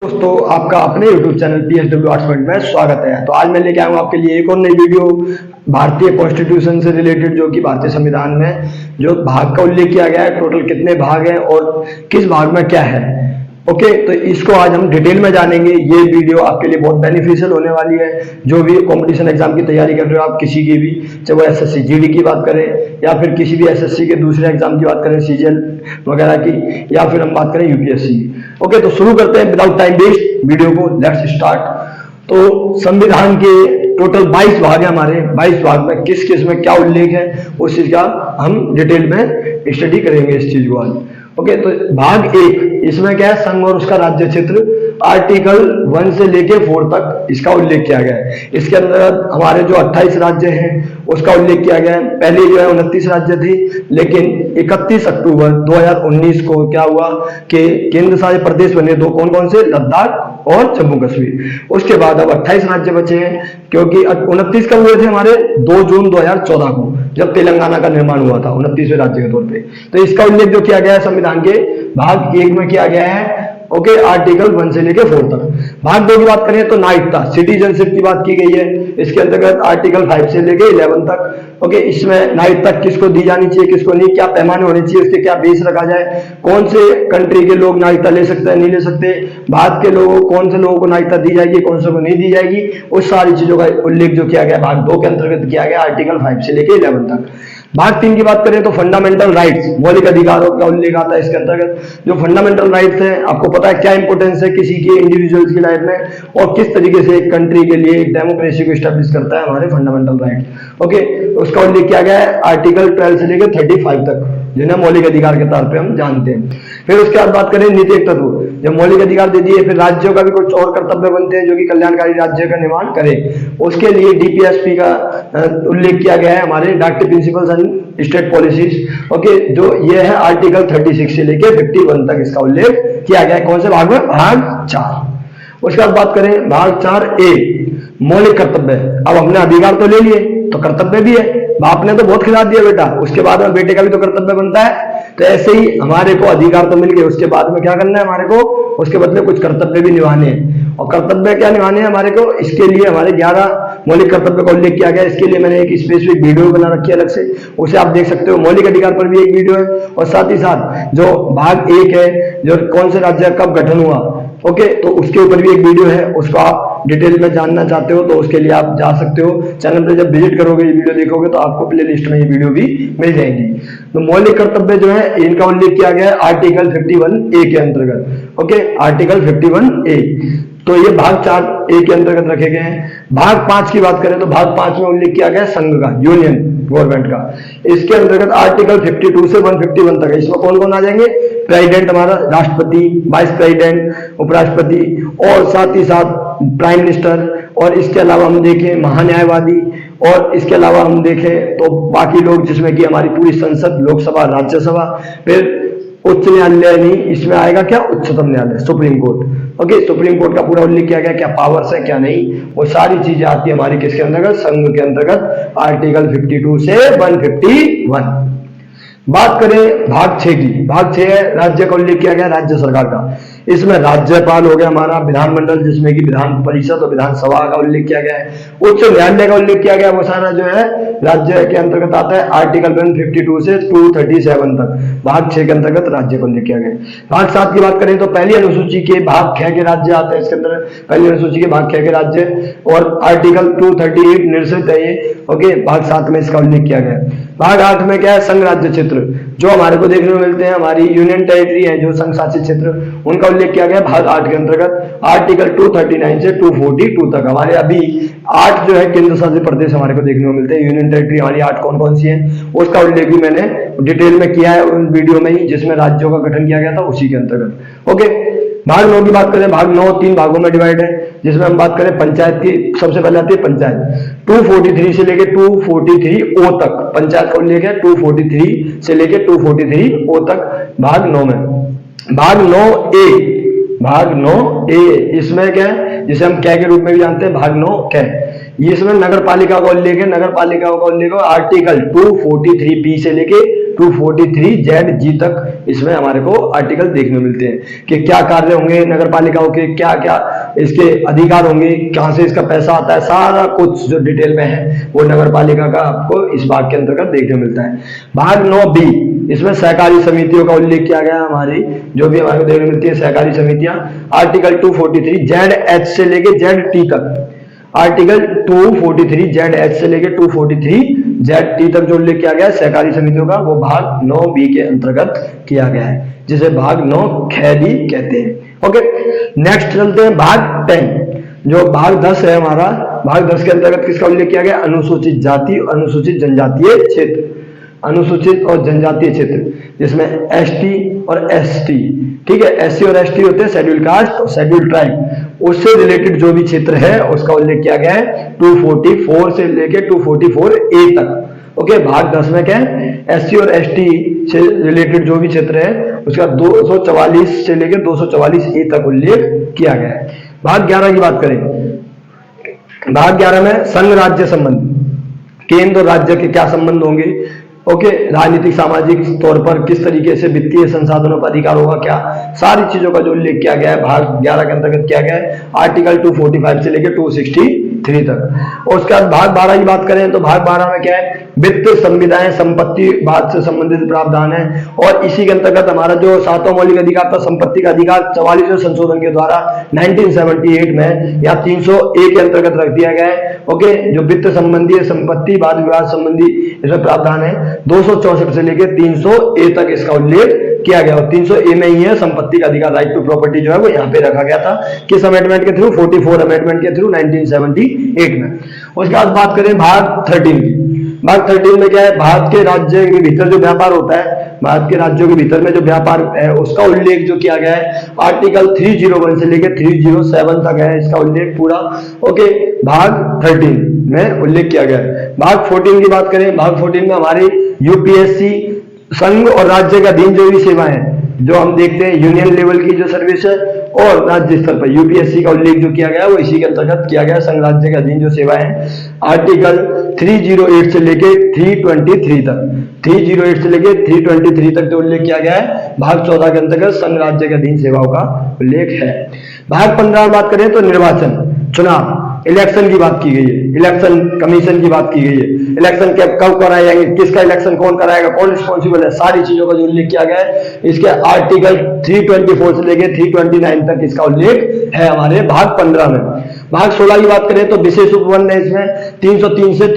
दोस्तों, आपका अपने YouTube channel PSW arts point में स्वागत है। तो आज मैं लेके आया हूँ आपके लिए एक और नई वीडियो भारतीय कॉन्स्टिट्यूशन से रिलेटेड, जो कि भारतीय संविधान में जो भाग का उल्लेख किया गया है, टोटल कितने भाग हैं और किस भाग में क्या है। ओके, तो इसको आज हम डिटेल में जानेंगे। ये वीडियो आपके लिए बहुत बेनिफिशियल होने वाली है। जो भी कंपटीशन एग्जाम की तैयारी कर रहे हो आप, किसी की भी, चाहे वो एसएससी जीडी की बात करें या फिर किसी भी एसएससी के दूसरे एग्जाम की बात करें, सीजीएल वगैरह की, या फिर हम बात करें यूपीएससी की। ओके, तो शुरू करते हैं विदाउट टाइम वेस्ट वीडियो को। Let's start. तो संविधान के टोटल 22 भाग है हमारे। 22 भाग में किस किस में क्या उल्लेख है, उस चीज का हम डिटेल में स्टडी करेंगे इस चीज को आज। ओके, तो भाग 1, इसमें क्या है, संघ और उसका राज्य क्षेत्र। आर्टिकल 1 से लेके 4 तक इसका उल्लेख किया गया है। इसके अंदर हमारे जो 28 राज्य हैं उसका उल्लेख किया गया है। पहले जो है 29 राज्य थे, लेकिन 31 अक्टूबर 2019 को क्या हुआ कि केंद्र शासित प्रदेश बने दो। कौन कौन से? लद्दाख और जम्मू कश्मीर। उसके बाद अब 28 राज्य बचे हैं, क्योंकि 29 कब हुए थे हमारे? 2 जून 2014 को, जब तेलंगाना का निर्माण हुआ था 29वें राज्य के तौर पे। तो इसका उल्लेख जो किया गया है संविधान के भाग 1 में किया गया है। ओके, आर्टिकल 1 से लेके 4 तक। भाग 2 की बात करें तो नागरिकता, सिटीजनशिप की बात की गई है। इसके अंतर्गत आर्टिकल 5 से लेके 11 तक। ओके, इसमें नागरिकता किसको दी जानी चाहिए, किसको नहीं, क्या पैमाने होने चाहिए, उसके क्या बेस रखा जाए, कौन से कंट्री के लोग नागरिकता ले सकते हैं, नहीं ले सकते, भारत के लोगों, कौन से लोगों को नागरिकता दी जाएगी, कौन से को नहीं दी जाएगी, उस सारी चीजों का उल्लेख जो किया गया भाग 2 के अंतर्गत किया गया, आर्टिकल 5 से लेके 11 तक। भाग 3 की बात करें तो फंडामेंटल राइट्स, मौलिक अधिकारों का उल्लेख आता है इसके अंतर्गत। जो फंडामेंटल राइट्स हैं, आपको पता है क्या इंपॉर्टेंस है किसी की इंडिविजुअल्स की लाइफ में, और किस तरीके से एक कंट्री के लिए डेमोक्रेसी को स्टैब्लिश करता है हमारे फंडामेंटल राइट्स। ओके, उसका उल्लेख किया गया है आर्टिकल 12 से लेकर 35 तक, जिन्हें मौलिक अधिकार के तौर पर हम जानते हैं। फिर उसके बाद बात करें नीति तत्व, जब मौलिक अधिकार दे दिए, फिर राज्यों का भी कुछ और कर्तव्य बनते हैं जो कि कल्याणकारी राज्य का निर्माण करे। उसके लिए डीपीएसपी का उल्लेख किया गया है, हमारे directive principles and state policies. Okay, जो ये है आर्टिकल 36 से लेके 51 तक इसका उल्लेख किया गया है। कौन से भाग में? भाग 4। उसके बाद बात करें भाग 4A, मौलिक कर्तव्य। अब हमने अधिकार तो ले लिए, तो कर्तव्य भी है। बाप ने तो बहुत खिला दिया बेटा, उसके बाद में बेटे का भी तो कर्तव्य बनता है। तो ऐसे ही हमारे को अधिकार तो मिल गए, उसके बाद में क्या करना है हमारे को? उसके बदले कुछ कर्तव्य भी निभाने हैं। और कर्तव्य क्या निभाने हैं हमारे को? इसके लिए हमारे 11 मौलिक कर्तव्य का उल्लेख किया गया। इसके लिए मैंने एक स्पेसिफिक वीडियो बना रखी है अलग से, उसे आप देख सकते हो। मौलिक अधिकार पर भी एक वीडियो है, और साथ ही साथ जो भाग 1 है, जो कौन से राज्य कब गठन हुआ, ओके, तो उसके ऊपर भी एक वीडियो है। उसको आप डिटेल में जानना चाहते हो तो उसके लिए आप जा सकते हो चैनल पे। जब विजिट करोगे, ये वीडियो देखोगे, तो आपको प्लेलिस्ट में ये वीडियो भी मिल जाएगी। तो मौलिक कर्तव्य जो है, इनका उल्लेख किया गया है आर्टिकल 51A के अंतर्गत। Okay, article 51A। तो ये भाग 4A के अंतर्गत रखे गए हैं। भाग 5 की बात करें तो भाग 5 में उल्लेख किया गया है संघ का, यूनियन गवर्नमेंट का। इसके अंतर्गत आर्टिकल 52 से 151 तक है। इसमें कौन कौन आ जाएंगे? प्रेसिडेंट हमारा, राष्ट्रपति, वाइस प्रेसिडेंट, उपराष्ट्रपति, और साथ ही साथ प्राइम मिनिस्टर। और इसके अलावा हम देखें महान्यायवादी, और इसके अलावा हम देखें तो बाकी लोग, जिसमें कि हमारी पूरी संसद, लोकसभा, राज्यसभा। फिर उच्च न्यायालय नहीं, इसमें आएगा क्या? उच्चतम न्यायालय, supreme court. Okay, supreme court का पूरा उल्लेख किया गया, क्या पावर्स है क्या नहीं, वो सारी चीजें आती है हमारी किसके अंतर्गत? संघ के अंतर्गत, आर्टिकल 52 से 151। बात करें भाग 6 की। भाग 6 है राज्य का उल्लेख किया गया, राज्य सरकार का। इसमें राज्यपाल हो गया हमारा, विधानमंडल जिसमें कि विधान परिषद और विधानसभा का उल्लेख किया गया है, उच्च न्यायालय का उल्लेख किया गया। वो सारा जो है राज्य के अंतर्गत आता है, आर्टिकल 152 से 237 तक। भाग 6 के अंतर्गत राज्य का उल्लेख किया गया। भाग 7 की बात करें तो पहली अनुसूची के भाग 6 के राज्य आते हैं इसके अंदर, पहली अनुसूची के भाग 6 के राज्य, और आर्टिकल 238 निर्देशित है ये। ओके, भाग 7 में इसका उल्लेख किया गया। भाग 8 में क्या है? संघ राज्य क्षेत्र, जो हमारे को देखने को मिलते हैं, हमारी यूनियन टेरिटरी है जो संघ शासित क्षेत्र, उनका उल्लेख किया गया भाग 8 के अंतर्गत, आर्टिकल 239 से 242 तक। हमारे अभी 8 जो है केंद्र शासित प्रदेश हमारे को देखने को मिलते हैं। यूनियन टेरिटरी हमारी 8 कौन कौन सी है, उसका उल्लेख भी मैंने डिटेल में किया है उन वीडियो में ही, जिसमें राज्यों का गठन किया गया था, उसी के अंतर्गत। ओके, भाग 9 की बात करें, भाग 9 3 भागों में डिवाइड है, जिसमें हम बात करें पंचायत की। सबसे पहले आती है पंचायत। 243 से लेके 243O तक पंचायत का उल्लेख है, 243 से लेके 243O तक भाग 9 में। भाग 9A, भाग 9A, इसमें क्या है, जिसे हम कै के रूप में भी जानते हैं, भाग 9 कै। इसमें नगर पालिका का उल्लेख है, नगर पालिका का उल्लेख है आर्टिकल 243B से लेके 243ZG तक इसमें हमारे को आर्टिकल देखने मिलते हैं कि क्या कार्य होंगे नगर पालिकाओं के, क्या क्या इसके अधिकार होंगे, कहां से इसका पैसा आता है, सारा कुछ जो डिटेल में है वो नगर पालिका का आपको इस भाग के अंतर्गत देखने मिलता है। भाग 9B, इसमें सहकारी समितियों का उल्लेख किया गया है, हमारी जो भी हमारे को देखने मिलती है सहकारी समितियां। आर्टिकल 243ZH से लेके ZT तक, आर्टिकल 243ZH से लेके 243ZT तक जो उल्लेख किया गया है सहकारी समितियों का, वो भाग 9B के अंतर्गत किया गया है, जिसे भाग 9 ख भी कहते हैं। ओके, नेक्स्ट चलते हैं भाग 10। जो भाग 10 है हमारा, भाग 10 के अंतर्गत किसका उल्लेख किया गया? अनुसूचित जाति और अनुसूचित जनजातीय क्षेत्र। अनुसूचित और जनजातीय क्षेत्र जिसमें एसटी और एसटी, ठीक है, एससी और एसटी होते हैं शेड्यूल कास्ट और शेड्यूल ट्राइब, उससे रिलेटेड जो भी क्षेत्र है उसका उल्लेख किया गया है 244 से लेके 244A तक। ओके, भाग 10 में क्या है? एससी और एसटी से रिलेटेड जो भी क्षेत्र है उसका 244 से लेकर 244A तक उल्लेख किया गया है। भाग 11 की बात करें, भाग 11 में संघ राज्य संबंध, केंद्र और राज्य के क्या संबंध होंगे, ओके, राजनीतिक सामाजिक तौर पर किस तरीके से वित्तीय संसाधनों पर अधिकार होगा, क्या सारी चीजों का जो उल्लेख किया गया है भाग 11 के अंतर्गत किया गया है, आर्टिकल 245 से लेकर 263 तक। और उसके बाद भाग 12 की बात करें तो भाग 12 में क्या है? वित्त संविदाएं संपत्ति बात से संबंधित प्रावधान है, और इसी के अंतर्गत हमारा जो 7वां मौलिक अधिकार था संपत्ति का अधिकार 44वें संशोधन के द्वारा 1978 में या 301 के अंतर्गत रख दिया गया है। ओके, जो वित्त संबंधी संपत्ति वाद विवाद संबंधी इसमें प्रावधान है 264 से लेकर 300A तक इसका उल्लेख किया गया, और 300A में ही है संपत्ति का अधिकार, राइट टू प्रॉपर्टी जो है वो यहाँ पे रखा गया था, किस अमेंडमेंट के थ्रू? 44 अमेंडमेंट के थ्रू 1978 में। उसके बाद बात करें भाग 13 की। भाग 13 में क्या है? भारत के राज्य के भीतर जो व्यापार होता है, भारत के राज्यों के भीतर में जो व्यापार है उसका उल्लेख जो किया गया है आर्टिकल 301 से लेकर 307 तक है इसका उल्लेख पूरा। ओके, भाग 13 में उल्लेख किया गया है। भाग 14 की बात करें, भाग 14 में हमारी यूपीएससी संघ और राज्य के अधीन जो भी सेवाएं जो हम देखते हैं यूनियन लेवल की जो सर्विस है और राज्य स्तर पर यूपीएससी का उल्लेख जो किया गया है वो इसी के अंतर्गत किया गया है, संघ राज्य के अधीन जो सेवाएं हैं। आर्टिकल 308 से लेके 323 तक, 308 से लेके 323 तक जो उल्लेख किया गया है भाग 14 के अंतर्गत संघ राज्य के अधीन सेवाओं का उल्लेख है। भाग 15 में बात करें तो निर्वाचन, चुनाव, इलेक्शन की बात की गई है, इलेक्शन कमीशन की बात की गई है, इलेक्शन कब कराए जाएंगे, किसका इलेक्शन कौन कराएगा, कौन रिस्पॉन्सिबल है, सारी चीजों का जो उल्लेख किया गया है इसके आर्टिकल 324 से लेकर 329 तक इसका उल्लेख है हमारे भाग 15 में। भाग 16 की बात करें तो विशेष उपबंध है, इसमें 303 से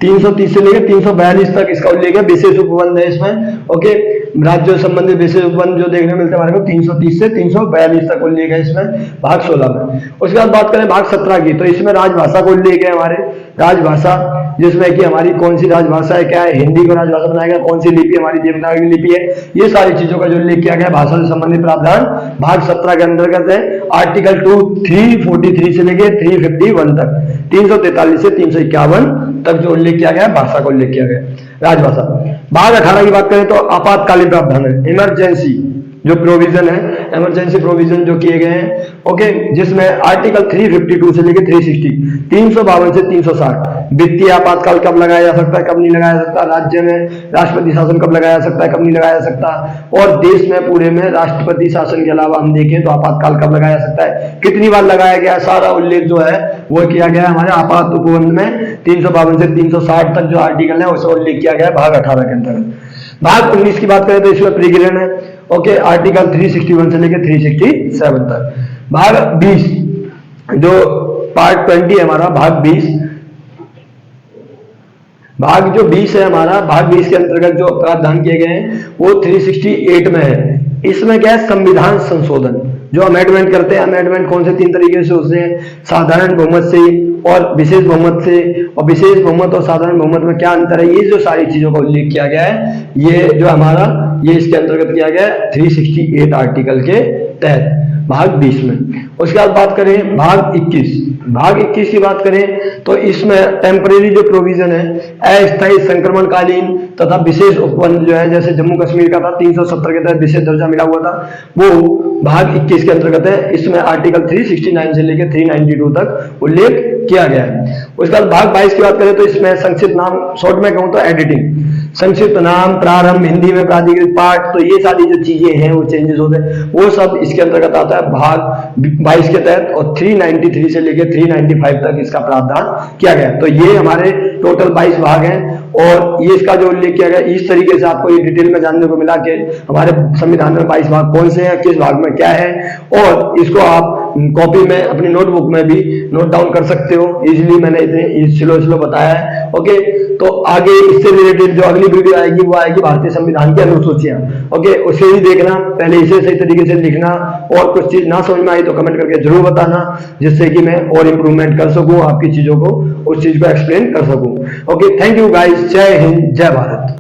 330 से लेकर 342 तक इसका उल्लेख है, विशेष उपबंध है इसमें। ओके, राज्यों संबंधित विशेष उपबंध जो देखने मिलते हैं हमारे को 330 से 342 तक उल्लेख है इसमें भाग 16 में। उसके बाद बात करें भाग 17 की तो इसमें राजभाषा को उल्लेख है हमारे, राजभाषा जिसमें कि हमारी कौन सी राजभाषा है, क्या है, हिंदी को राजभाषा बनाया गया, कौन सी लिपि हमारी देवनागरी लिपि है, ये सारी चीजों का जो उल्लेख किया गया भाषा से संबंधित प्रावधान भाग 17 के अंतर्गत है। आर्टिकल 343 से लेकर 351 तक, 343 से 351 तक जो उल्लेख किया गया है भाषा का उल्लेख किया गया राजभाषा। भाग 18 की बात करें तो आपातकालीन प्रावधान है, इमरजेंसी जो प्रोविजन है, इमरजेंसी प्रोविजन जो किए गए हैं। ओके, जिसमें आर्टिकल 352 से लेकर 360, 352 से 360 वित्तीय आपातकाल कब लगाया जा सकता है, कब नहीं लगाया जा सकता, राज्य में राष्ट्रपति शासन कब लगाया जा सकता है, कब नहीं लगाया जा सकता, और देश में पूरे में राष्ट्रपति शासन के अलावा हम देखें तो आपातकाल कब लगाया जा सकता है, कितनी बार लगाया गया, सारा उल्लेख जो है वो किया गया है हमारे आपात उपबंध में 352 से 360 तक जो आर्टिकल है उसका उल्लेख किया गया है भाग 18 के अंतर्गत। भाग 19 की बात करें तो इसमें प्रीग्रहण है। ओके, आर्टिकल 361 से लेकर 367 तक। भाग 20 जो पार्ट 20 है हमारा, भाग 20, भाग जो 20 है हमारा, भाग 20 के अंतर्गत जो प्रावधान किए गए हैं वो 368 में है। इसमें क्या है? संविधान संशोधन जो अमेंडमेंट करते हैं, अमेंडमेंट कौन से 3 तरीके से होते हैं, साधारण बहुमत से और विशेष बहुमत से, और विशेष बहुमत और साधारण बहुमत में क्या अंतर है, ये जो सारी चीजों का उल्लेख किया गया है ये जो हमारा ये इसके अंतर्गत किया गया है 368 आर्टिकल के तहत भाग 20 में। उसके बाद बात करें भाग 21, भाग 21 की बात करें तो इसमें टेम्परेरी जो प्रोविजन है, अस्थायी संक्रमणकालीन तथा विशेष उपबंध जो है, जैसे जम्मू कश्मीर का था 370 के तहत विशेष दर्जा मिला हुआ था, वो भाग 21 के अंतर्गत है। इसमें आर्टिकल 369 से लेकर 392 तक उल्लेख किया गया है। उसके बाद भाग 22 की बात करें तो इसमें संक्षिप्त नाम शॉर्ट में कहूं तो एडिटिंग, संक्षिप्त नाम, प्रारंभ, हिंदी में प्राधिकृत पाठ, तो ये सारी जो चीजें हैं वो चेंजेस होते हैं, वो सब इसके अंतर्गत आता है भाग 22 के तहत। और 393 से लेकर 395 तक इसका प्रावधान किया गया। तो ये हमारे टोटल 22 भाग हैं और ये इसका जो उल्लेख किया गया, इस तरीके से आपको ये डिटेल में जानने को मिला कि हमारे संविधान में 22 भाग कौन से हैं, किस भाग में क्या है, और इसको आप कॉपी में अपनी नोटबुक में भी नोट डाउन कर सकते हो। इजीली मैंने इतने स्लो बताया है। ओके, तो आगे इससे रिलेटेड जो अगली वीडियो आएगी वो आएगी भारतीय संविधान की अनुसूचियां। ओके, उसे ही देखना, पहले इसे सही तरीके से लिखना, और कुछ चीज ना समझ में आई तो कमेंट करके जरूर बताना, जिससे कि मैं और इंप्रूवमेंट कर सकूं, आपकी चीजों को, उस चीज को एक्सप्लेन कर सकूं। ओके, थैंक यू गाइस, जय हिंद, जय भारत।